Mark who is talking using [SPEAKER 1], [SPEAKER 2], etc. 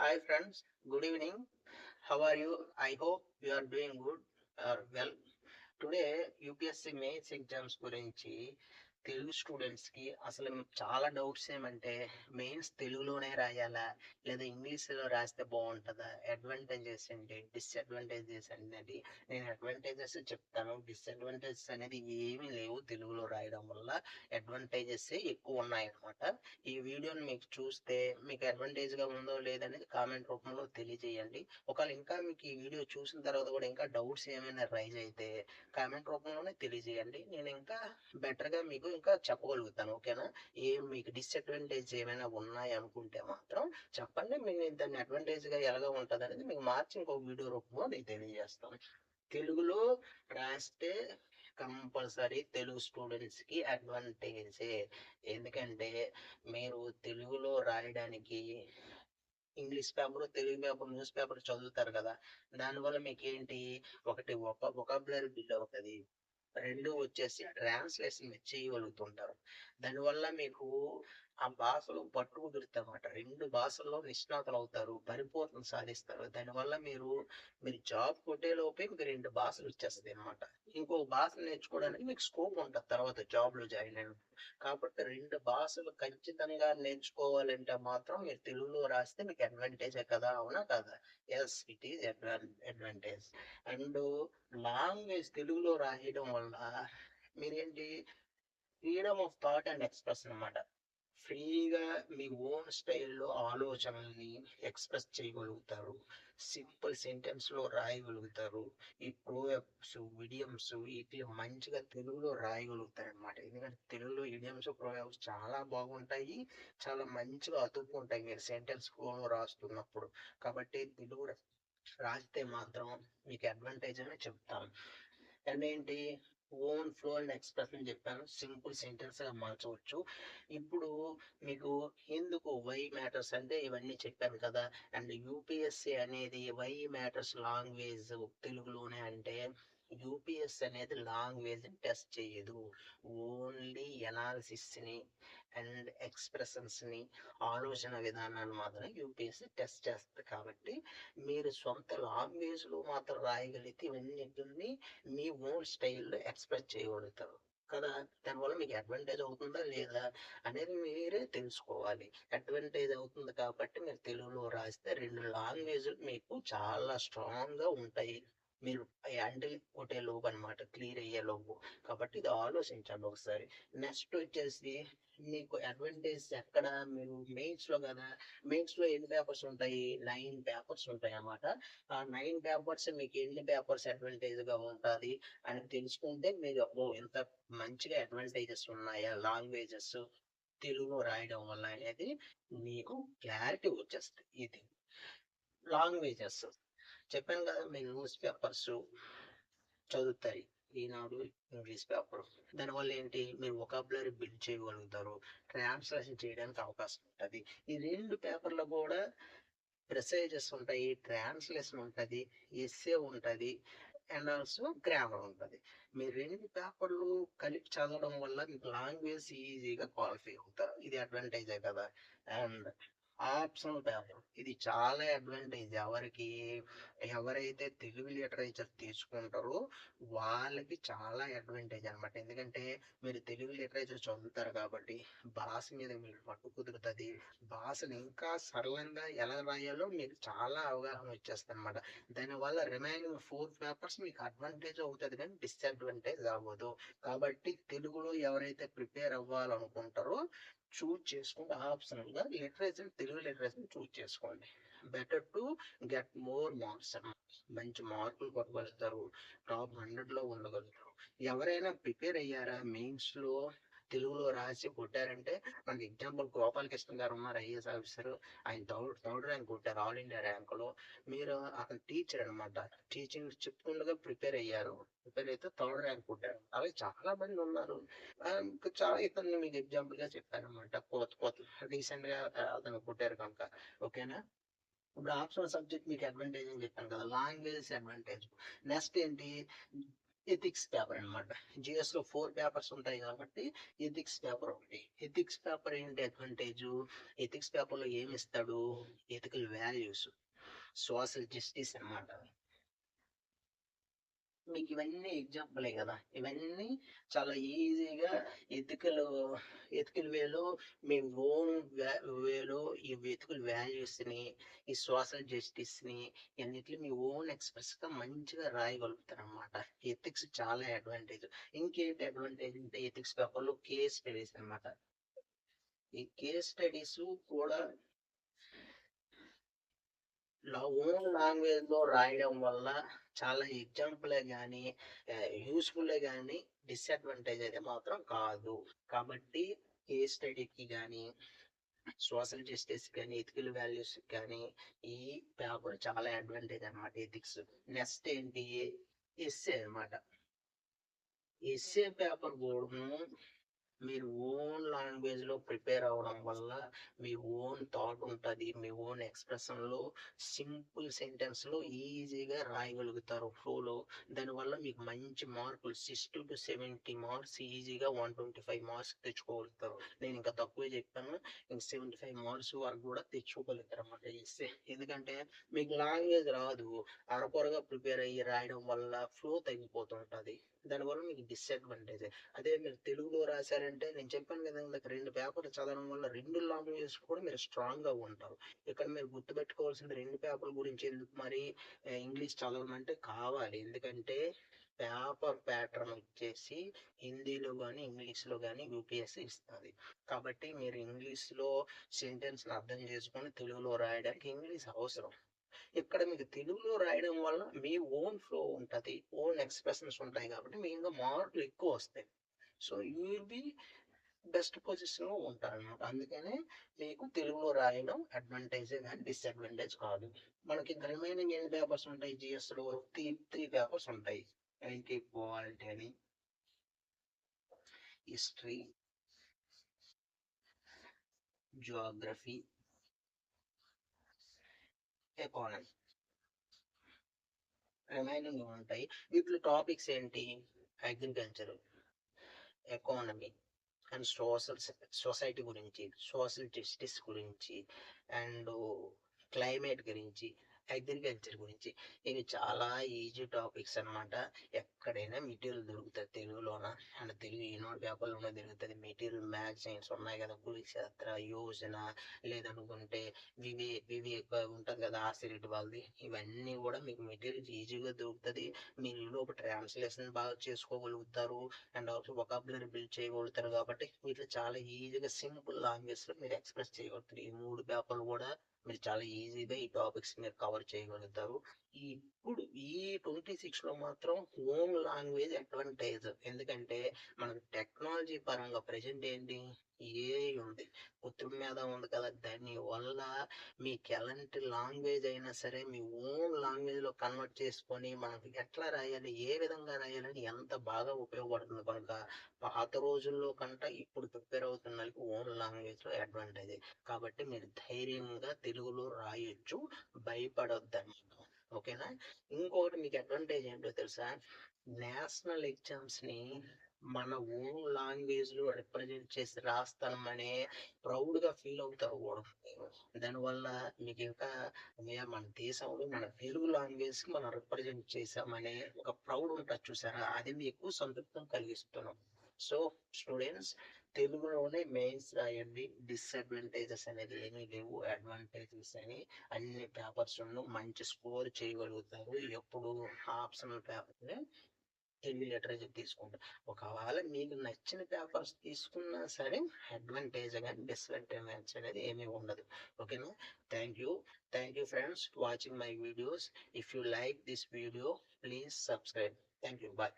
[SPEAKER 1] Hi friends, good evening. How are you? I hope you are doing good or well. Today UPSC mains exams గురించి తెలుగు స్టూడెంట్స్కి అసలు చాలా doubts ఏమంటే mains తెలుగులోనే రాయాలా లేదా ఇంగ్లీష్లో రాస్తే బాగుంటుందా, అడ్వాంటేజెస్ ఏంటి, డిస్అడ్వాంటేజెస్ అనేది. నేను అడ్వాంటేజెస్ చెప్తాను, డిస్అడ్వాంటేజెస్ అనేది ఏమీ లేవు. తెలుగులో రాయడం వల్ల అడ్వాంటేజెస్ ఎక్కువ ఉన్నాయన్నమాట. ఈ వీడియోని మీకు చూస్తే మీకు అడ్వాంటేజ్గా ఉందో లేదనేది కామెంట్ రూపంలో తెలియజేయండి. ఒకవేళ ఇంకా మీకు ఈ వీడియో చూసిన తర్వాత కూడా ఇంకా డౌట్స్ ఏమైనా రైజ్ అయితే కామెంట్ రూపంలోనే తెలియజేయండి. నేను ఇంకా బెటర్గా మీకు ఇంకా చెప్పగలుగుతాను. ఓకేనా? మీకు డిస్అడ్వాంటేజ్ ఏమైనా ఉన్నాయి అనుకుంటే మాత్రం చెప్పండి. నేను దాన్ని అడ్వాంటేజ్గా ఎలాగ ఉంటుంది అనేది మీకు మార్చి ఇంకొక వీడియో రూపంలో నేను తెలియజేస్తాను. తెలుగులో రాస్తే కంపల్సరీ తెలుగు స్టూడెంట్స్కి అడ్వాంటేజే. ఎందుకంటే మీరు తెలుగులో రాయడానికి English paper, Telugu paper, news paper చదువుతారు కదా. దానివల్ల మీకు ఏంటి, ఒకటి వొకాబులరీ బిల్డ్ అవుతుంది, రెండు వచ్చేసి ట్రాన్స్లేషన్ చేయగలుగుతుంటారు. దానివల్ల మీకు ఆ భాషలో పట్టు కుదురుతుంది అనమాట. రెండు భాషల్లో నిష్ణాతులు అవుతారు, పరిపూర్ణం సాధిస్తారు. దానివల్ల మీరు జాబ్ కొట్టేలోపే మీకు రెండు భాషలు వచ్చేస్తాయి అనమాట. ఇంకో భాష నేర్చుకోవడానికి మీకు స్కోప్ ఉంటుంది తర్వాత జాబ్లో జాయిన్ అయిన. కాబట్టి రెండు భాషలు ఖచ్చితంగా నేర్చుకోవాలంటే మాత్రం మీరు తెలుగులో రాస్తే మీకు అడ్వాంటేజే కదా, అవునా కదా? Yes, it is advantage. And language తెలుగులో రాయడం వల్ల మీరేంటి, freedom of thought and express అనమాట. ఫ్రీగా మీ ఓన్ స్టైల్లో ఆలోచనల్ని ఎక్స్ప్రెస్ చేయగలుగుతారు. సింపుల్ సెంటెన్స్లో రాయగలుగుతారు. ఈ ప్రోయబ్స్, ఇడియమ్స్ ఇట్లా మంచిగా తెలుగులో రాయగలుగుతారు అనమాట. ఎందుకంటే తెలుగులో ఇడియమ్స్, ప్రోయబ్స్ చాలా బాగుంటాయి, చాలా మంచిగా అతుక్కుంటాయి మీరు సెంటెన్స్ ఫ్లోలో రాస్తున్నప్పుడు. కాబట్టి తెలుగు రాస్తే మాత్రం మీకు అడ్వాంటేజ్ అని చెప్తాను. అండ్ ఏంటి, ఓన్ ఫ్లో అండ్ ఎక్స్ప్రెషన్ చెప్పాను, సింపుల్ సెంటెన్స్ గా మార్చవచ్చు. ఇప్పుడు మీకు ఎందుకు వై మ్యాటర్స్ అంటే ఇవన్నీ చెప్పాను కదా. అండ్ యూపీఎస్సీ అనేది వై మ్యాటర్స్ లాంగ్వేజ్ తెలుగులోనే అంటే, యూపీఎస్సీ అనేది లాంగ్వేజ్ టెస్ట్ చేయదు, ఓన్లీ ఎనాలిసిస్ని అండ్ ఎక్స్ప్రెషన్స్ని, ఆలోచన విధానాన్ని మాత్రమే యూపీఎస్సీ టెస్ట్ చేస్తుంది. కాబట్టి మీరు సొంత లాంగ్వేజ్లో మాత్రం రాయగలిగితే ఇవన్నిటిని మీ ఓన్ స్టైల్లో ఎక్స్ప్రెస్ చేయగలుగుతారు కదా. దానివల్ల మీకు అడ్వాంటేజ్ అవుతుందా లేదా అనేది మీరే తెలుసుకోవాలి. అడ్వాంటేజ్ అవుతుంది కాబట్టి మీరు తెలుగులో రాస్తే రెండు లాంగ్వేజ్లు మీకు చాలా స్ట్రాంగ్గా ఉంటాయి. మీరు హ్యాండిల్ కొట్టే లోపు అనమాట, క్లియర్ అయ్యే లోపు. కాబట్టి ఇది ఆలోచించండి ఒకసారి. నెక్స్ట్ వచ్చేసి మీకు అడ్వాంటేజ్ ఎక్కడ, మీరు మెయిన్స్లో కదా. మెయిన్స్లో ఎన్ని పేపర్స్ ఉంటాయి, 9 పేపర్స్ ఉంటాయి అన్నమాట. ఆ 9 పేపర్స్ మీకు ఎన్ని పేపర్స్ అడ్వాంటేజ్గా ఉంటుంది అని తెలుసుకుంటే మీరు ఎంత మంచిగా అడ్వాంటేజెస్ ఉన్నాయా లాంగ్వేజెస్ తెలుగులో రాయడం వల్ల అనేది మీకు క్లారిటీ వచ్చేస్తుంది. ఇది లాంగ్వేజెస్ చెప్పాను కదా. మీరు న్యూస్ పేపర్స్ చదువుతారు, ఈనాడు ఇంగ్లీష్ పేపర్. దానివల్ల ఏంటి, మీరు వొకాబులరీ బిల్డ్ చేయగలుగుతారు, ట్రాన్స్లేషన్ చేయడానికి అవకాశం ఉంటుంది. ఈ రెండు పేపర్లో కూడా ప్రెసేజెస్ ఉంటాయి, ట్రాన్స్లేషన్ ఉంటుంది, ఎస్సే ఉంటుంది, అండ్ ఆల్సో గ్రామర్ ఉంటుంది. మీరు రెండు పేపర్లు కలిపి చదవడం వల్ల మీకు లాంగ్వేజ్ ఈజీగా క్వాలిఫై అవుతారు. ఇది అడ్వాంటేజే కదా. అండ్ ఆప్షనల్ పేపర్ ఇది చాలా అడ్వాంటేజ్. ఎవరైతే తెలుగు లిటరేచర్ తీసుకుంటారో వాళ్ళకి చాలా అడ్వాంటేజ్ అనమాట. ఎందుకంటే మీరు తెలుగు లిటరేచర్ చదువుతారు కాబట్టి భాష మీద మీకు పట్టు కుదురుతుంది. భాషను ఇంకా సరళంగా ఎలా రాయాలో మీకు చాలా అవగాహన వచ్చేస్తుంది అనమాట. దానివల్ల రిమైనింగ్ 4 పేపర్స్ మీకు అడ్వాంటేజ్ అవుతుంది కానీ డిస్అడ్వాంటేజ్ అవ్వదు. కాబట్టి తెలుగులో ఎవరైతే ప్రిపేర్ అవ్వాలనుకుంటారో చూజ్ చేసుకోండి. ఆప్షనల్గా లిటరేచర్, తెలుగు లిటరేచర్ చూజ్ చేసుకోండి. Better to get more marks అన్నమాట. మంచి మార్కులు కొట్టగలుగుతారు, టాప్ 100లో ఉండగలుగుతారు. ఎవరైనా ప్రిపేర్ అయ్యారా మెయిన్స్లో తెలుగులో రాసి కొట్టారంటే, మనకి ఎగ్జాంపుల్ గోపాలకృష్ణ గారు ఉన్నారు, ఐఏఎస్ ఆఫీసర్. ఆయన థర్డ్ ర్యాంక్ కొట్టారు ఆల్ ఇండియా ర్యాంకులో. మీరు అతను టీచర్ అనమాట, టీచింగ్ చెప్పుకుండగా ప్రిపేర్ అయ్యారు, ప్రిపేర్ అయితే థర్డ్ ర్యాంక్ కొట్టారు. అలాగే చాలా మంది ఉన్నారు. ఇంకా చాలా ఇతన్ని మీకు ఎగ్జాంపుల్ గా చెప్పారనమాట. రీసెంట్ గా అతను కొట్టారు కనుక. ఓకేనా? ఇప్పుడు ఆప్షనల్ సబ్జెక్ట్ మీకు అడ్వాంటేజ్ అని చెప్పాను కదా, లాంగ్వేజ్ అడ్వాంటేజ్. నెక్స్ట్ ఏంటి, ఎథిక్స్ పేపర్ అనమాట. జిఎస్ లో 4 పేపర్స్ ఉంటాయి కాబట్టి ఎథిక్స్ పేపర్ ఒకటి. ఎథిక్స్ పేపర్ ఏంటి అడ్వాంటేజ్? ఎథిక్స్ పేపర్ లో ఏమి ఇస్తాడు? ఎథికల్ వాల్యూస్, సోషల్ జస్టిస్ అన్నమాట. మీకు ఇవన్నీ ఎగ్జాంపులే కదా, ఇవన్నీ చాలా ఈజీగా ఎథికల్ ఎథికల్ వేలో మీ ఓన్ వేలో ఈ ఎథికల్ వాల్యూస్ ని, ఈ సోషల్ జస్టిస్ ని అన్నిటిని మీ ఓన్ ఎక్స్ప్రెస్ గా మంచిగా రాయగలుగుతారు అనమాట. ఎథిక్స్ చాలా అడ్వాంటేజ్. ఇంకేంటి అడ్వాంటేజ్ అంటే ఎథిక్స్ పేపర్ లో కేస్ స్టడీస్ అనమాట. ఈ కేస్ స్టడీస్ కూడా ఓన్ లాంగ్వేజ్ లో రాయడం వల్ల చాలా ఎగ్జాంపుల్ కానీ యూస్ఫుల్ కానీ డిసడ్వాంటేజ్ అయితే మాత్రం కాదు. కాబట్టి ఏ స్టడీకి కానీ, సోషల్ జస్టిస్ కానీ, ఎథికల్ వాల్యూస్ కానీ ఈ పేపర్ చాలా అడ్వాంటేజ్ అనమాట. ఎథిక్స్ నెక్స్ట్ ఏంటి? ఎస్సే అనమాట. ఎస్సే పేపర్ కూడా మీరు ఓన్ లాంగ్వేజ్ లో ప్రిపేర్ అవ్వడం వల్ల మీ ఓన్ థాట్ ఉంటుంది, మీ ఓన్ ఎక్స్ప్రెషన్ లో సింపుల్ సెంటెన్స్ లో ఈజీగా రాయగలుగుతారు ఫ్లోలో. దానివల్ల మీకు మంచి మార్కులు 60 to 70 మార్క్స్ ఈజీగా 125 మార్క్స్ తెచ్చుకోగలుగుతారు. నేను ఇంకా తక్కువే చెప్పాను, ఇంక 75 మార్క్స్ వరకు కూడా తెచ్చుకోగలుగుతారు అన్నమాట ఎస్సే. ఎందుకంటే మీకు లాంగ్వేజ్ రాదు, అరకొరగా ప్రిపేర్ అయ్యి రాయడం వల్ల ఫ్లో తగ్గిపోతుంటది. దానివల్ల మీకు డిసడ్వాంటేజ్. అదే మీరు తెలుగులో రాశారంటే నేను చెప్పాను కదా, ఇందాక 2 పేపర్లు చదవడం వల్ల 2 లాంగ్వేజెస్ కూడా మీరు స్ట్రాంగ్ గా ఉంటారు. ఇక్కడ మీరు గుర్తుపెట్టుకోవాల్సింది 2 పేపర్ల గురించి ఎందుకు మరి ఇంగ్లీష్ చదవమంటే కావాలి. ఎందుకంటే పేపర్ ప్యాటర్న్ వచ్చేసి హిందీలో కానీ ఇంగ్లీష్ లో కానీ యూపీఎస్సీ ఇస్తుంది. కాబట్టి మీరు ఇంగ్లీష్ లో సెంటెన్స్ అర్థం చేసుకొని తెలుగులో రాయడానికి ఇంగ్లీష్ అవసరం. ఇక్కడ మీకు తెలుగులో రాయడం వల్ల మీ ఓన్ ఫ్లో ఉంటుంది, ఓన్ ఎక్స్ప్రెషన్స్ ఉంటాయి కాబట్టి మీ ఇంకా మార్కులు ఎక్కువ వస్తాయి. So you will be best position లో ఉంటారన్నమాట. అందుకనే మీకు తెలుగులో రాయడం అడ్వాంటేజ్ కానీ డిసడ్వాంటేజ్ కాదు. మనకి రిమైనింగ్ ఎన్ని పేపర్స్ ఉంటాయి జిఎస్ లో? త్రీ పేపర్స్ ఉంటాయి. ఏంటి? పాలిటీ అని, హిస్టరీ, జియోగ్రఫీ, ఎకానమీ రిమైనింగ్ ఉంటాయి. వీటిలో టాపిక్స్ ఏంటి? అగ్రికల్చర్, ఎకానమీ అండ్ సొసైటీ గురించి, సోషల్ జస్టిస్ గురించి, అండ్ క్లైమేట్ గురించి, అగ్రికల్చర్ గురించి. ఇవి చాలా ఈజీ టాపిక్స్ అనమాట. ఎక్కడైనా మెటీరియల్ దొరుకుతుంది తెలుగులోన, అండ్ తెలుగు ఈనాడు పేపర్లోనే దొరుకుతుంది మెటీరియల్. మ్యాగజైన్స్ ఉన్నాయి కదా, కురుక్షేత్ర, యోజన, లేదనుకుంటే వివేక్ ఉంటుంది కదా ఆసిరెడ్డి వాళ్ళది, ఇవన్నీ కూడా మీకు మెటీరియల్ ఈజీగా దొరుకుతుంది. మీరు లోపు ట్రాన్స్లేషన్ బాగా చేసుకోగలుగుతారు, అండ్ ఆల్సో వొకాబులరీ బిల్డ్ చేయగలుగుతారు. కాబట్టి వీటిలో చాలా ఈజీగా సింపుల్ లాంగ్వేజ్ లో మీరు ఎక్స్ప్రెస్ చేయగలుగుతారు. ఈ 3 పేపర్లు కూడా మీరు చాలా ఈజీగా ఈ టాపిక్స్ మీరు కవర్ చేయగలుగుతారు. ఇప్పుడు ఈ 26 లో మాత్రం ఓన్ లాంగ్వేజ్ అడ్వాంటేజ్. ఎందుకంటే మనకు టెక్నాలజీ పరంగా ప్రజెంట్ ఏంటి, ఏఐ ఉంది, కృత్రిమ మీద ఉంది కదా, దాని వల్ల మీకు ఎలాంటి లాంగ్వేజ్ అయినా సరే మీ ఓన్ లాంగ్వేజ్ లో కన్వర్ట్ చేసుకొని మనకి ఎట్లా రాయాలి, ఏ విధంగా రాయాలని ఎంత బాగా ఉపయోగపడుతుంది కనుక పాత రోజుల్లో కంట ఇప్పుడు ప్రిపేర్ అవుతున్న ఓన్ లాంగ్వేజ్ లో అడ్వాంటేజ్. కాబట్టి మీరు ధైర్యంగా తెలుగులో రాయొచ్చు, భయపడొద్దని. ఓకేనా? ఇంకొకటి మీకు అడ్వాంటేజ్ ఏంటో తెలుసా? నేషనల్ ఎగ్జామ్స్ ని మన ఓన్ లాంగ్వేజ్ లో రిప్రజెంట్ చేసి రాస్తామనే ప్రౌడ్ గా ఫీల్ అవుతారు కూడా. దానివల్ల మీకు ఇంకా మన దేశంలో మన తెలుగు లాంగ్వేజ్ కి మనం రిప్రజెంట్ చేసామనే ఒక ప్రౌడ్ ఉంటుంది చూసారా, అది మీకు సంతృప్తం కలిగిస్తున్నాం. సో స్టూడెంట్స్, తెలుగులోనే మెయిన్స్ రాయండి. డిసడ్వాంటేజెస్ అనేది ఏమీ లేవు, అడ్వాంటేజెస్ అని అన్ని పేపర్స్ మంచి స్కోర్ చేయగలుగుతారు. ఎప్పుడు ఆప్షనల్ పేపర్ తెలుగు లిటరేచర్ తీసుకుంటారు. ఒకవేళ మీకు నచ్చిన పేపర్స్ తీసుకున్నా సరే అడ్వాంటేజ్ కానీ డిసడ్వాంటేజ్ అనేది ఏమీ ఉండదు. ఓకేనా? Thank you friends watching my videos. If you like this video please subscribe. Thank you. Bye.